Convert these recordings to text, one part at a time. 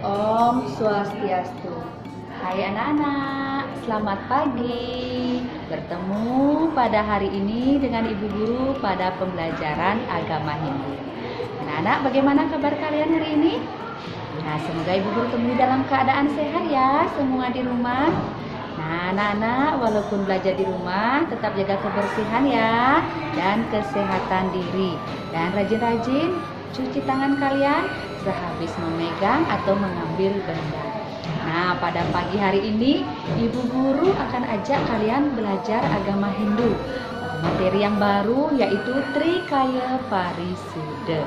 Om Swastiastu. Hai anak-anak, selamat pagi. Bertemu pada hari ini dengan Ibu Guru pada pembelajaran agama Hindu. Anak-anak, bagaimana kabar kalian hari ini? Nah, semoga Ibu Guru temui dalam keadaan sehat ya, semua di rumah. Nah, anak-anak, walaupun belajar di rumah, tetap jaga kebersihan ya, dan kesehatan diri. Dan rajin-rajin cuci tangan kalian sehabis memegang atau mengambil benda. Nah, pada pagi hari ini, Ibu Guru akan ajak kalian belajar agama Hindu. Materi yang baru yaitu Trikaya Parisuddha.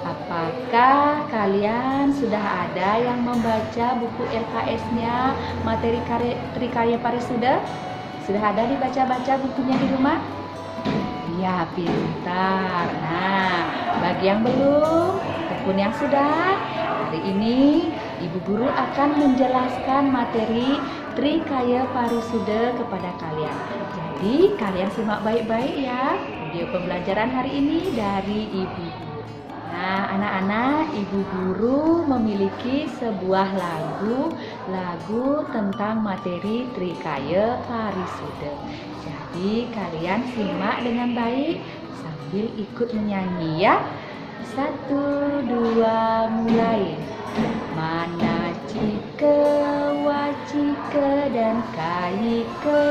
Apakah kalian sudah ada yang membaca buku LKS-nya materi Trikaya Parisuddha? Sudah ada dibaca-baca bukunya di rumah? Ya, pintar. Nah, bagi yang belum ataupun yang sudah, hari ini Ibu Guru akan menjelaskan materi Trikaya Parisuddha kepada kalian. Jadi, kalian simak baik-baik ya video pembelajaran hari ini dari Ibu Guru. Nah, anak-anak, Ibu Guru memiliki sebuah lagu tentang materi Trikaya Parisuddha. Jadi, kalian simak dengan baik sambil ikut menyanyi ya. 1, 2, mulai. Manacika, wacika, dan kayika,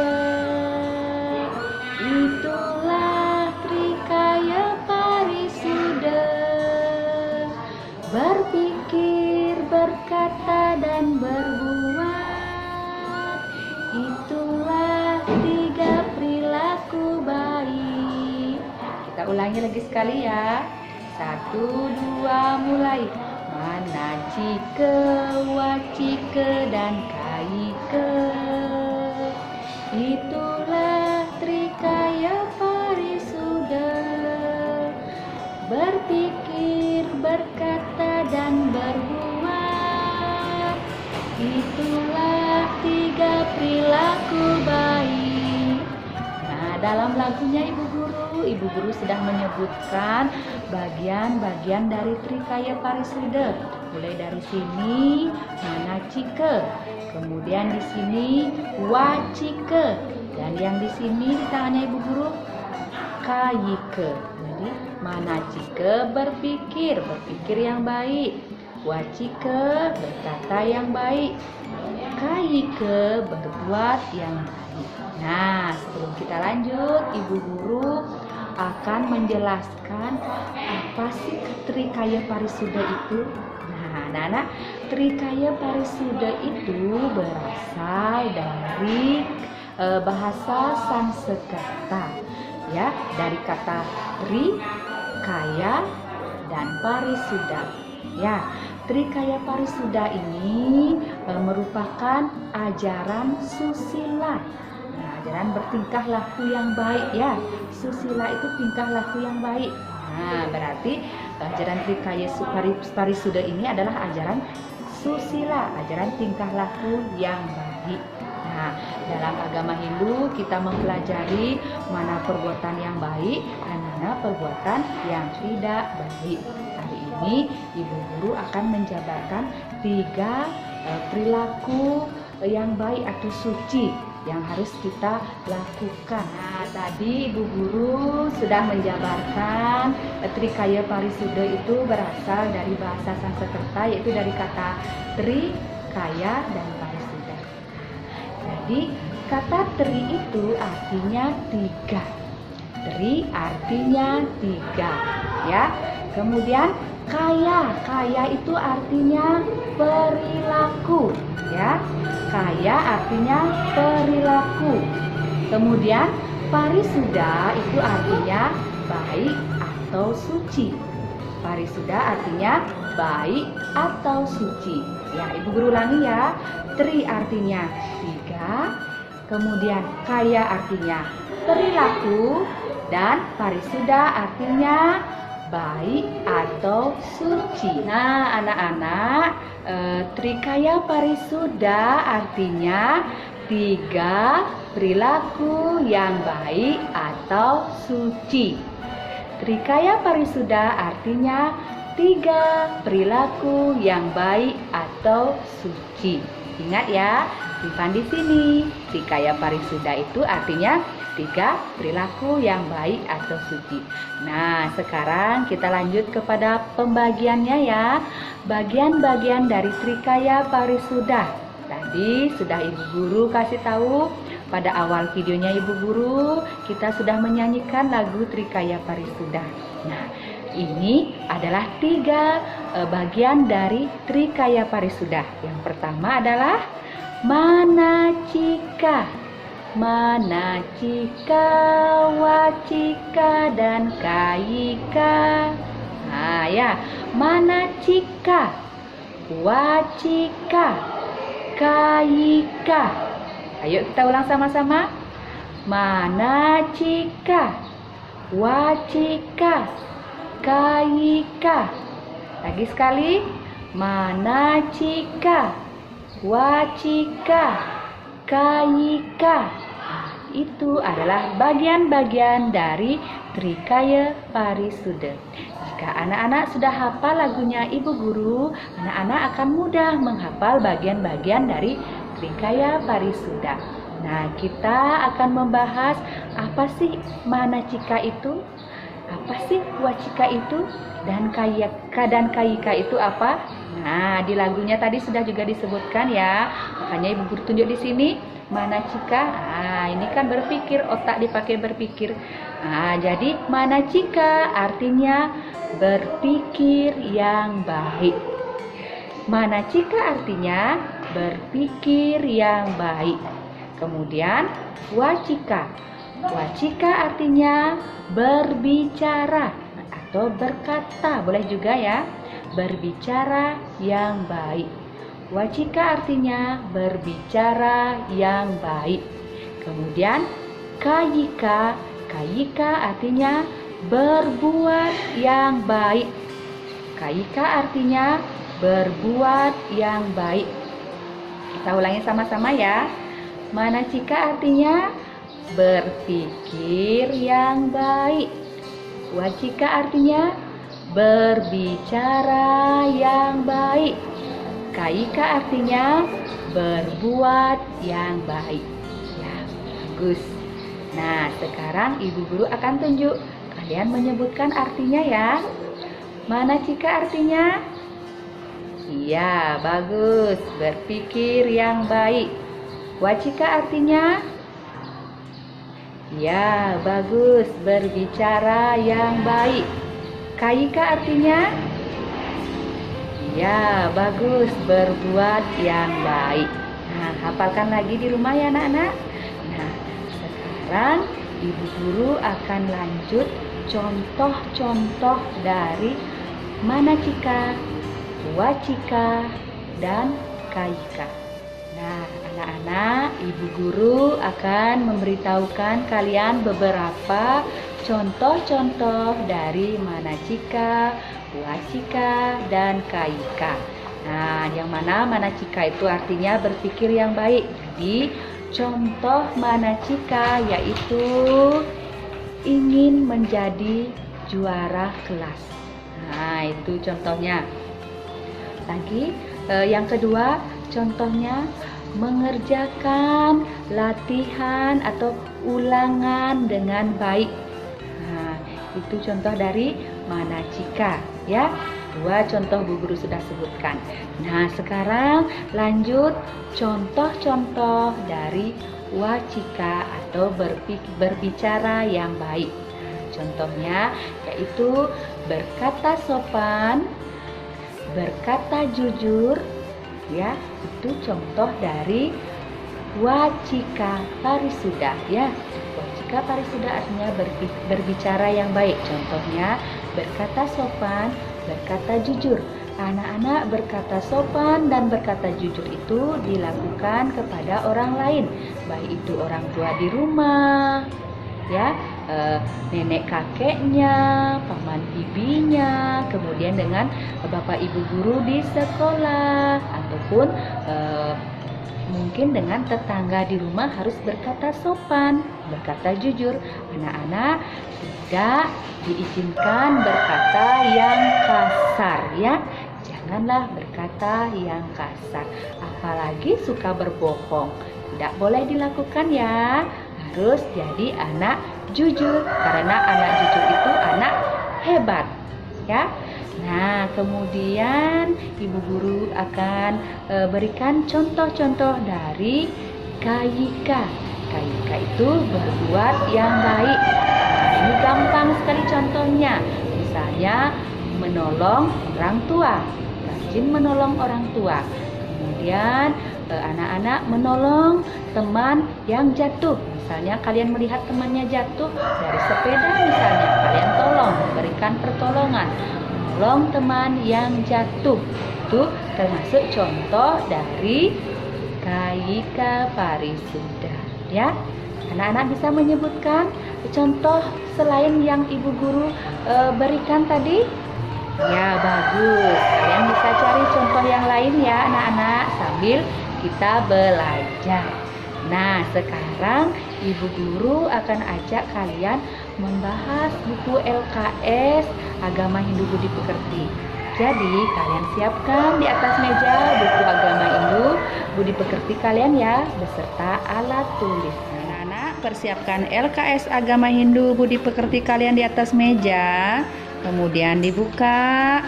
itulah Trikaya Parisuddha. Berpikir, berkata, dan berbuat, itulah 3 perilaku baik. Kita ulangi lagi sekali ya. 1, 2, mulai. Manacika, wacika, dan kayika, itulah Trikaya Parisuddha. Berpikir, berkata, dan berbuat, itulah 3 perilaku baik. Nah, dalam lagunya Ibu Guru sudah menyebutkan bagian-bagian dari Trikaya Parisuddha. Mulai dari sini manacika, kemudian di sini wacika, dan yang di sini di tangannya Ibu Guru kayika. Jadi manacika berpikir yang baik, wacika berkata yang baik, kayika berbuat yang baik. Nah, sebelum kita lanjut, Ibu Guru akan menjelaskan apa sih Trikaya Parisuddha itu. Nah, anak-anak, Trikaya Parisuddha itu berasal dari bahasa Sanskerta, ya, dari kata tri, kaya, dan parisuddha. Ya, Trikaya Parisuddha ini merupakan ajaran susila. Nah, ajaran bertingkah laku yang baik ya. Susila itu tingkah laku yang baik. Nah, berarti ajaran Trikaya Parisuddha ini adalah ajaran susila, ajaran tingkah laku yang baik. Nah, dalam agama Hindu kita mempelajari mana perbuatan yang baik dan mana perbuatan yang tidak baik. Hari ini Ibu Guru akan menjabarkan 3 perilaku yang baik atau suci yang harus kita lakukan. Nah, tadi Ibu Guru sudah menjabarkan Trikaya Parisuddha itu berasal dari bahasa Sanskerta, yaitu dari kata tri, kaya, dan parisuddha. Jadi kata tri itu artinya 3. Tri artinya 3, ya. Kemudian kaya itu artinya perilaku, ya. Kaya artinya perilaku. Kemudian parisuddha itu artinya baik atau suci. Parisuddha artinya baik atau suci. Ya, Ibu Guru ulangi ya. Tri artinya 3, kemudian kaya artinya perilaku, dan parisuddha artinya baik atau suci. Nah, anak-anak, Trikaya Parisuddha artinya 3 perilaku yang baik atau suci. Trikaya Parisuddha artinya 3 perilaku yang baik atau suci. Ingat ya, simpan di sini. Trikaya Parisuda itu artinya 3 perilaku yang baik atau suci. Nah, sekarang kita lanjut kepada pembagiannya ya. Bagian-bagian dari Trikaya Parisuda. Tadi sudah Ibu Guru kasih tahu pada awal videonya Ibu Guru, kita sudah menyanyikan lagu Trikaya Parisuda. Nah, ini adalah 3 bagian dari Trikaya Parisuda. Yang pertama adalah Manacika. Manacika, Wacika, dan Kayika. Nah ya, Manacika, Wacika, Kayika. Ayo kita ulang sama-sama. Manacika, Wacika, Kayika. Lagi sekali. Manacika, Wacika, Kayika. Itu adalah bagian-bagian dari Trikaya Parisuda. Jika anak-anak sudah hafal lagunya Ibu Guru, anak-anak akan mudah menghafal bagian-bagian dari Trikaya Parisuda. Nah, kita akan membahas apa sih Manacika itu, apa sih Wacika itu, dan Kayika itu apa? Nah, di lagunya tadi sudah juga disebutkan ya. Makanya Ibu Guru tunjuk di sini. Manacika, ini kan berpikir, otak dipakai berpikir. Jadi manacika artinya berpikir yang baik. Manacika artinya berpikir yang baik. Kemudian wacika. Wacika artinya berbicara atau berkata, boleh juga ya. Berbicara yang baik. Wacika artinya berbicara yang baik. Kemudian kayika. Kayika artinya berbuat yang baik. Kayika artinya berbuat yang baik. Kita ulangi sama-sama ya. Manacika artinya berpikir yang baik. Wacika artinya berbicara yang baik. Kayika artinya berbuat yang baik. Ya, bagus. Nah, sekarang Ibu Guru akan tunjuk. Kalian menyebutkan artinya ya. Manacika artinya? Iya, bagus. Berpikir yang baik. Wacika artinya? Ya, bagus. Berbicara yang baik. Kayika artinya? Ya, bagus. Berbuat yang baik. Nah, hafalkan lagi di rumah ya anak-anak. Nah, sekarang Ibu Guru akan lanjut contoh-contoh dari manacika, wacika, dan kayika. Nah, anak-anak, Ibu Guru akan memberitahukan kalian beberapa contoh-contoh dari manacika, wacika, dan kayika. Nah, yang mana manacika itu artinya berpikir yang baik. Jadi, contoh manacika yaitu ingin menjadi juara kelas. Nah, itu contohnya. Lagi, yang kedua, contohnya mengerjakan latihan atau ulangan dengan baik. Nah, itu contoh dari manacika ya. 2 contoh Bu Guru sudah sebutkan. Nah, sekarang lanjut contoh-contoh dari wacika atau berbicara yang baik. Contohnya yaitu berkata sopan, berkata jujur ya. Itu contoh dari wacika parisuda ya. Wacika parisuda artinya berbicara yang baik. Contohnya berkata sopan, berkata jujur. Anak-anak berkata sopan dan berkata jujur itu dilakukan kepada orang lain, baik itu orang tua di rumah, ya, nenek kakeknya, paman bibinya, kemudian dengan bapak ibu guru di sekolah, ataupun Mungkin dengan tetangga di rumah harus berkata sopan, berkata jujur. Anak-anak tidak diizinkan berkata yang kasar ya. Janganlah berkata yang kasar, apalagi suka berbohong. Tidak boleh dilakukan ya. Harus jadi anak jujur, karena anak jujur itu anak hebat ya. Nah, kemudian ibu guru akan berikan contoh-contoh dari KYK. KYK itu berbuat yang baik. Nah, ini gampang sekali contohnya. Misalnya menolong orang tua, rajin menolong orang tua. Kemudian anak-anak menolong teman yang jatuh. Misalnya kalian melihat temannya jatuh dari sepeda, misalnya kalian tolong, berikan pertolongan. Menolong teman yang jatuh itu termasuk contoh dari KYK Parisuda ya. Anak-anak bisa menyebutkan contoh selain yang ibu guru berikan tadi? Ya, bagus. Kalian bisa cari contoh yang lain ya anak-anak sambil kita belajar. Nah, sekarang ibu guru akan ajak kalian membahas buku LKS Agama Hindu Budi Pekerti. Jadi, kalian siapkan di atas meja buku Agama Hindu Budi Pekerti kalian ya, beserta alat tulis. Anak-anak, persiapkan LKS Agama Hindu Budi Pekerti kalian di atas meja. Kemudian dibuka.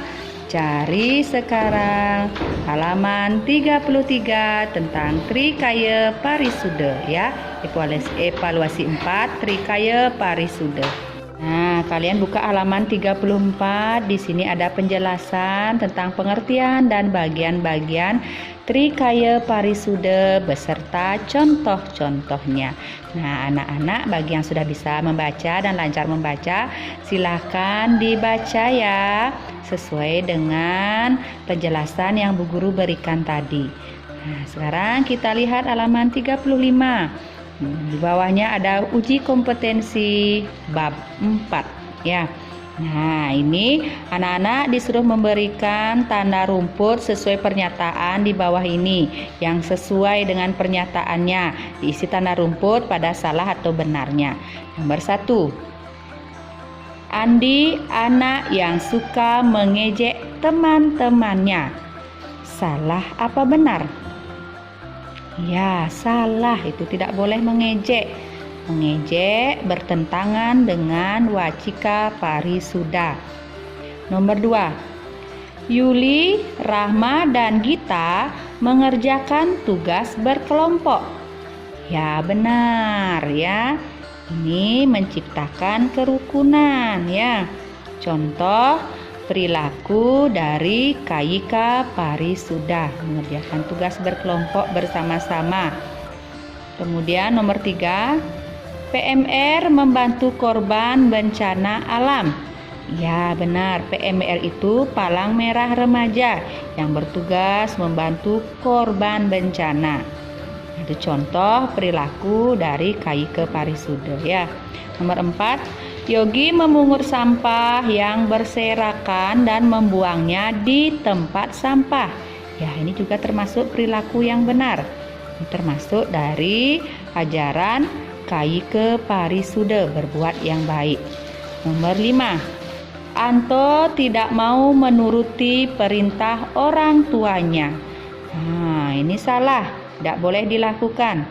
Cari sekarang halaman 33 tentang Trikaya Parisuda ya. Evaluasi 4 Trikaya Parisuda. Nah, kalian buka halaman 34. Di sini ada penjelasan tentang pengertian dan bagian-bagian Trikaya Parisuda beserta contoh-contohnya. Nah, anak-anak bagi yang sudah bisa membaca dan lancar membaca, silakan dibaca ya, sesuai dengan penjelasan yang Bu Guru berikan tadi. Nah, sekarang kita lihat halaman 35. Di bawahnya ada uji kompetensi bab 4 ya. Nah, ini anak-anak disuruh memberikan tanda rumput sesuai pernyataan di bawah ini. Yang sesuai dengan pernyataannya diisi tanda rumput pada salah atau benarnya. Nomor 1. Andi anak yang suka mengejek teman-temannya. Salah apa benar? Ya, salah, itu tidak boleh mengejek. Mengejek bertentangan dengan wacika parisuda. Nomor 2. Yuli, Rahma, dan Gita mengerjakan tugas berkelompok. Ya, benar ya. Ini menciptakan kerukunan ya. Contoh perilaku dari KYK Parisuda, mengerjakan tugas berkelompok bersama-sama. Kemudian nomor 3, PMR membantu korban bencana alam. Ya, benar, PMR itu Palang Merah Remaja yang bertugas membantu korban bencana. Itu contoh perilaku dari KYK Parisuda ya. Nomor 4, Yogi memungut sampah yang berserakan dan membuangnya di tempat sampah. Ya, ini juga termasuk perilaku yang benar. Ini termasuk dari ajaran KYK Parisuda, berbuat yang baik. Nomor 5, Anto tidak mau menuruti perintah orang tuanya. Nah, ini salah, tidak boleh dilakukan.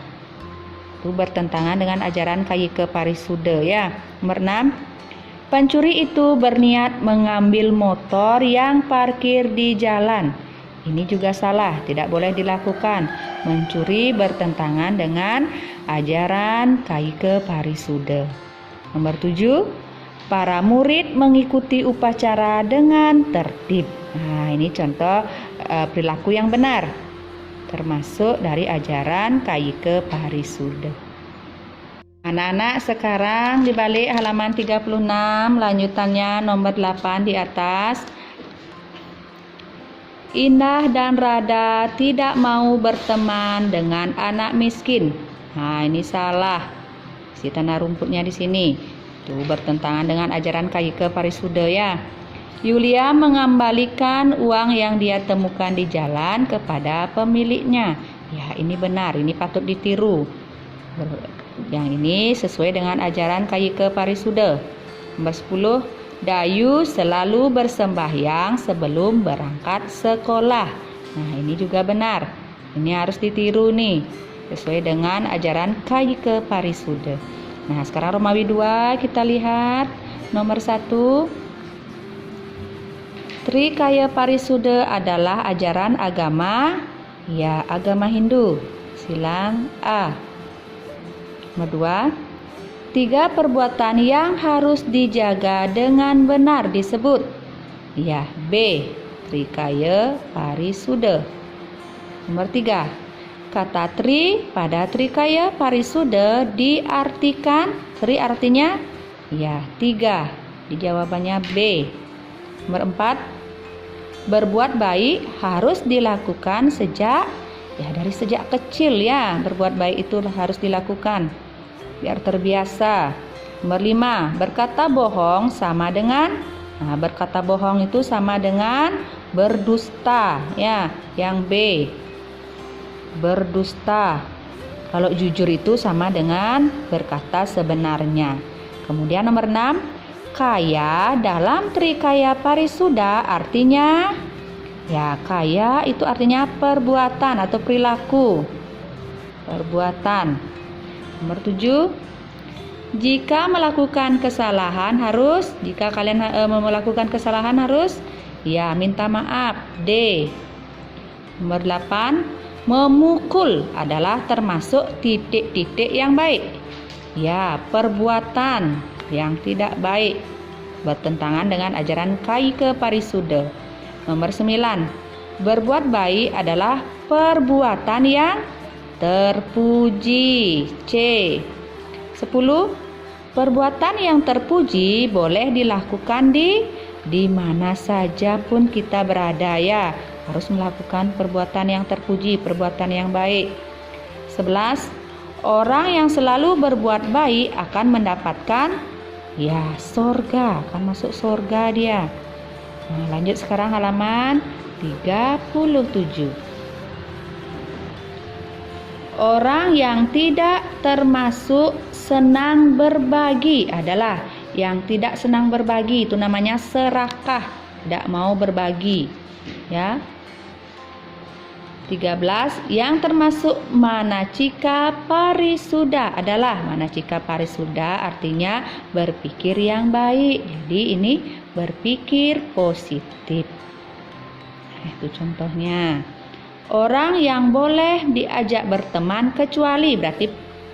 Itu bertentangan dengan ajaran KYK Parisuda ya. Nomor 6, pencuri itu berniat mengambil motor yang parkir di jalan. Ini juga salah, tidak boleh dilakukan. Mencuri bertentangan dengan ajaran KYK Parisuda. Nomor 7, para murid mengikuti upacara dengan tertib. Nah, ini contoh perilaku yang benar, termasuk dari ajaran KYK Parisuda. Anak-anak, sekarang dibalik halaman 36, lanjutannya nomor 8 di atas. Indah dan Rada tidak mau berteman dengan anak miskin. Nah, ini salah. Si tanda rumputnya di sini. Itu bertentangan dengan ajaran KYK Parisuda ya. Yulia mengembalikan uang yang dia temukan di jalan kepada pemiliknya. Ya, ini benar, ini patut ditiru. Yang ini sesuai dengan ajaran Kayike Parisuda. Nomor 10, Dayu selalu bersembahyang sebelum berangkat sekolah. Nah, ini juga benar. Ini harus ditiru nih, sesuai dengan ajaran Kayike Parisuda. Nah, sekarang Romawi 2 kita lihat. Nomor 1, Trikaya Parisuda adalah ajaran agama, ya, agama Hindu. Silang A. Nomor 2, 3 perbuatan yang harus dijaga dengan benar disebut, ya, B. Trikaya Parisuda. Nomor 3, kata tri pada Trikaya Parisuda diartikan, tri artinya, ya, 3. Di jawabannya B. Nomor 4, berbuat baik harus dilakukan dari sejak kecil, ya. Berbuat baik itu harus dilakukan biar terbiasa. Nomor 5, berkata bohong sama dengan, berkata bohong itu sama dengan berdusta, ya. Yang B, berdusta. Kalau jujur itu sama dengan berkata sebenarnya. Kemudian nomor 6, kaya dalam Trikaya Parisuda artinya, ya, kaya itu artinya perbuatan atau perilaku. Perbuatan. Nomor 7, jika melakukan kesalahan harus, jika kalian melakukan kesalahan harus, ya, minta maaf. D. Nomor 8, memukul adalah termasuk titik-titik yang baik, ya, perbuatan yang tidak baik, bertentangan dengan ajaran Kayike Parisuda. Nomor 9, berbuat baik adalah perbuatan yang terpuji. C. 10, perbuatan yang terpuji boleh dilakukan di mana saja pun kita berada, ya. Harus melakukan perbuatan yang terpuji, perbuatan yang baik. 11, orang yang selalu berbuat baik akan mendapatkan, ya, sorga, akan masuk sorga dia. Nah, lanjut sekarang halaman 37. Orang yang tidak termasuk senang berbagi adalah yang tidak senang berbagi, itu namanya serakah, tidak mau berbagi, ya. 13, yang termasuk manacika parisuda adalah, manacika parisuda artinya berpikir yang baik. Jadi ini berpikir positif. Itu contohnya. Orang yang boleh diajak berteman kecuali, berarti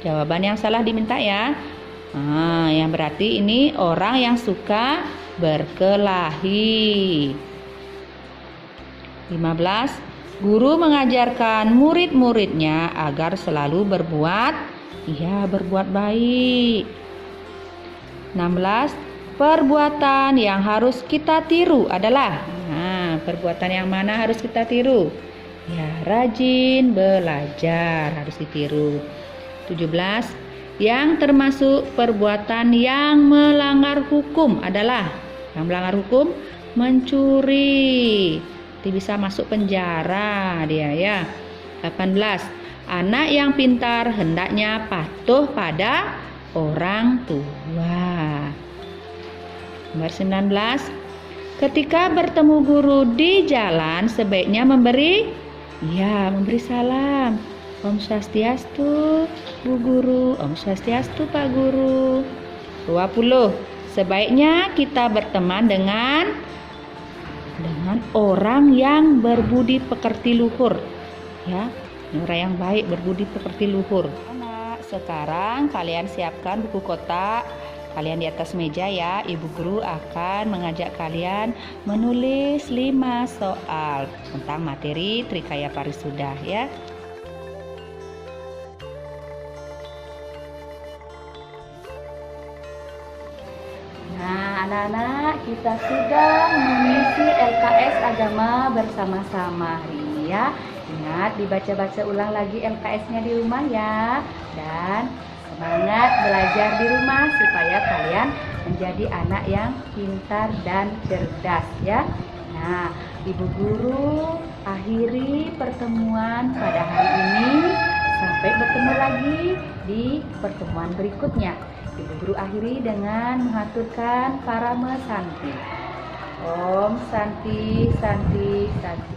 jawaban yang salah diminta, ya. Yang berarti ini orang yang suka berkelahi. 15, guru mengajarkan murid-muridnya agar selalu berbuat baik. 16, perbuatan yang harus kita tiru adalah, perbuatan yang mana harus kita tiru? Ya, rajin belajar harus ditiru. 17, yang termasuk perbuatan yang melanggar hukum adalah, yang melanggar hukum mencuri, nanti bisa masuk penjara dia, ya. 18, anak yang pintar hendaknya patuh pada orang tua. Nomor 19, ketika bertemu guru di jalan sebaiknya memberi salam. Om Swastiastu, Bu Guru. Om Swastiastu, Pak Guru. 20, sebaiknya kita berteman dengan orang yang berbudi pekerti luhur, ya. Orang yang baik, berbudi pekerti luhur. Anak, sekarang kalian siapkan buku kotak kalian di atas meja, ya. Ibu guru akan mengajak kalian menulis 5 soal tentang materi Trikaya Parisuda, ya. Nah, anak-anak, kita sudah mengisi LKS agama bersama-sama hari ini, ya. Ingat, dibaca-baca ulang lagi LKS-nya di rumah, ya. Dan semangat belajar di rumah supaya kalian menjadi anak yang pintar dan cerdas, ya. Nah, Ibu Guru akhiri pertemuan pada hari ini. Sampai bertemu lagi di pertemuan berikutnya. Ibu Guru akhiri dengan mengaturkan Parama Santi. Om Santi Santi Santi.